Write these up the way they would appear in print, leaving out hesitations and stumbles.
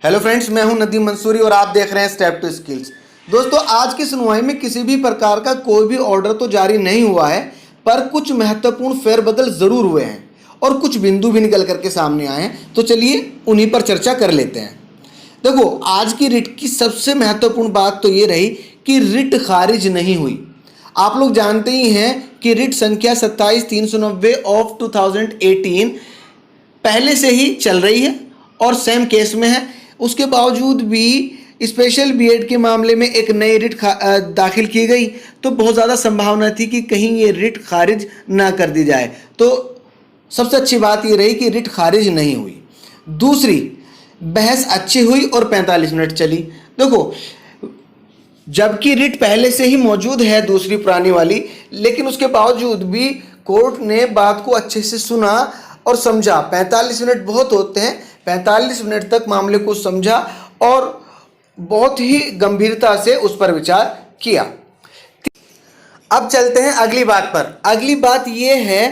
Hello friends, मैं हूं नदीम मंसूरी और आप देख रहे हैं स्टेप टू स्किल्स। दोस्तों, आज की सुनवाई में किसी भी प्रकार का कोई भी ऑर्डर तो जारी नहीं हुआ है, पर कुछ महत्वपूर्ण फेरबदल जरूर हुए हैं और कुछ बिंदु भी निकल करके सामने आए हैं। तो चलिए उन्हीं पर चर्चा कर लेते हैं। देखो, आज की रिट की सबसे महत्वपूर्ण बात तो ये रही कि रिट खारिज नहीं हुई। आप लोग जानते ही हैं कि रिट संख्या 27,390 ऑफ 2018 पहले से ही चल रही है और सेम केस में है। उसके बावजूद भी स्पेशल बीएड के मामले में एक नई रिट दाखिल की गई, तो बहुत ज़्यादा संभावना थी कि कहीं ये रिट खारिज ना कर दी जाए। तो सबसे अच्छी बात ये रही कि रिट खारिज नहीं हुई। दूसरी, बहस अच्छी हुई और 45 मिनट चली। देखो, जबकि रिट पहले से ही मौजूद है दूसरी पुरानी वाली, लेकिन उसके बावजूद भी कोर्ट ने बात को अच्छे से सुना और समझा। 45 मिनट बहुत होते हैं, 45 मिनट तक मामले को समझा और बहुत ही गंभीरता से उस पर विचार किया। अब चलते हैं अगली बात पर। अगली बात यह है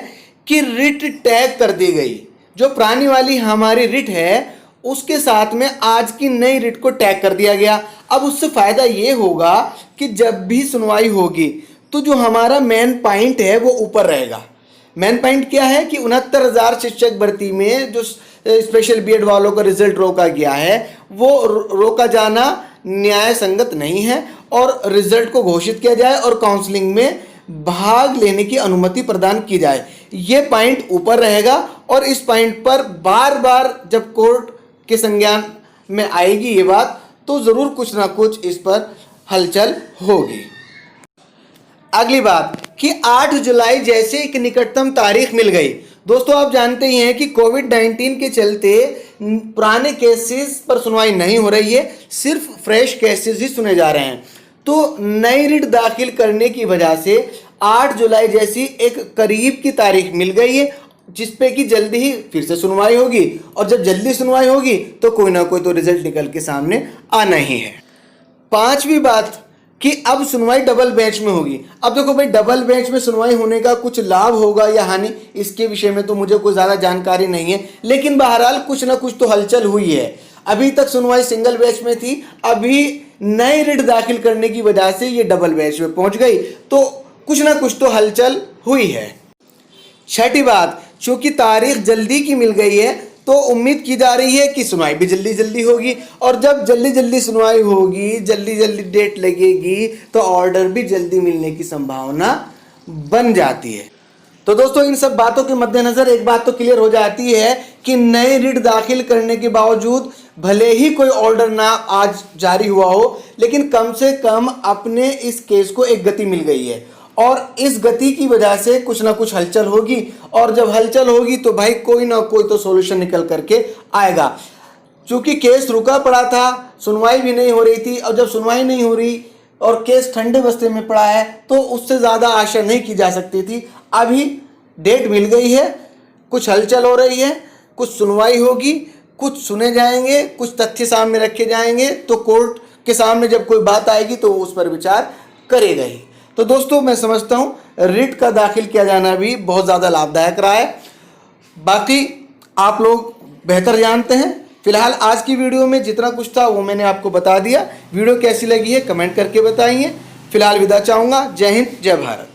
कि रिट टैग कर दी गई। जो पुरानी वाली हमारी रिट है उसके साथ में आज की नई रिट को टैग कर दिया गया। अब उससे फायदा ये होगा कि जब भी सुनवाई होगी तो जो हमारा मेन पॉइंट है वो ऊपर रहेगा। मेन पॉइंट क्या है कि 69,000 शिक्षक भर्ती में जो स्पेशल बीएड वालों का रिजल्ट रोका गया है, वो रोका जाना न्याय संगत नहीं है और रिजल्ट को घोषित किया जाए और काउंसलिंग में भाग लेने की अनुमति प्रदान की जाए। ये पॉइंट ऊपर रहेगा और इस पॉइंट पर बार बार जब कोर्ट के संज्ञान में आएगी ये बात, तो जरूर कुछ ना कुछ इस पर हलचल होगी। अगली बात कि 8 जुलाई जैसे एक निकटतम तारीख मिल गई। दोस्तों, आप जानते ही हैं कि कोविड-19 के चलते पुराने केसेस पर सुनवाई नहीं हो रही है, सिर्फ फ्रेश केसेस ही सुने जा रहे हैं। तो नई रिट दाखिल करने की वजह से 8 जुलाई जैसी एक करीब की तारीख मिल गई है, जिसपे कि जल्दी ही फिर से सुनवाई होगी और जब जल्दी सुनवाई होगी तो कोई ना कोई तो रिजल्ट निकल के सामने आना ही है। पांचवी बात कि अब सुनवाई डबल बेंच में होगी। अब देखो भाई, डबल बेंच में सुनवाई होने का कुछ लाभ होगा या हानि, इसके विषय में तो मुझे कोई ज़्यादा जानकारी नहीं है, लेकिन बहरहाल कुछ ना कुछ तो हलचल हुई है। अभी तक सुनवाई सिंगल बेंच में थी, अभी नई रिट दाखिल करने की वजह से ये डबल बेंच में पहुंच गई, तो कुछ ना कुछ तो हलचल हुई है। छठी बात, चूंकि तारीख जल्दी की मिल गई है तो उम्मीद की जा रही है कि सुनवाई भी जल्दी जल्दी होगी और जब जल्दी जल्दी सुनवाई होगी, जल्दी जल्दी डेट लगेगी, तो ऑर्डर भी जल्दी मिलने की संभावना बन जाती है। तो दोस्तों, इन सब बातों के मद्देनजर एक बात तो क्लियर हो जाती है कि नई रिट दाखिल करने के बावजूद भले ही कोई ऑर्डर ना आज जारी हुआ हो, लेकिन कम से कम अपने इस केस को एक गति मिल गई है और इस गति की वजह से कुछ ना कुछ हलचल होगी और जब हलचल होगी तो भाई कोई ना कोई तो सॉल्यूशन निकल करके आएगा। क्योंकि केस रुका पड़ा था, सुनवाई भी नहीं हो रही थी और जब सुनवाई नहीं हो रही और केस ठंडे बस्ते में पड़ा है तो उससे ज़्यादा आशा नहीं की जा सकती थी। अभी डेट मिल गई है, कुछ हलचल हो रही है, कुछ सुनवाई होगी, कुछ सुने जाएंगे, कुछ तथ्य सामने रखे जाएंगे, तो कोर्ट के सामने जब कोई बात आएगी तो उस पर विचार करेगा ही। तो दोस्तों, मैं समझता हूँ रिट का दाखिल किया जाना भी बहुत ज़्यादा लाभदायक रहा है। बाकी आप लोग बेहतर जानते हैं। फिलहाल आज की वीडियो में जितना कुछ था वो मैंने आपको बता दिया। वीडियो कैसी लगी है कमेंट करके बताइए। फिलहाल विदा चाहूँगा। जय हिंद, जय भारत।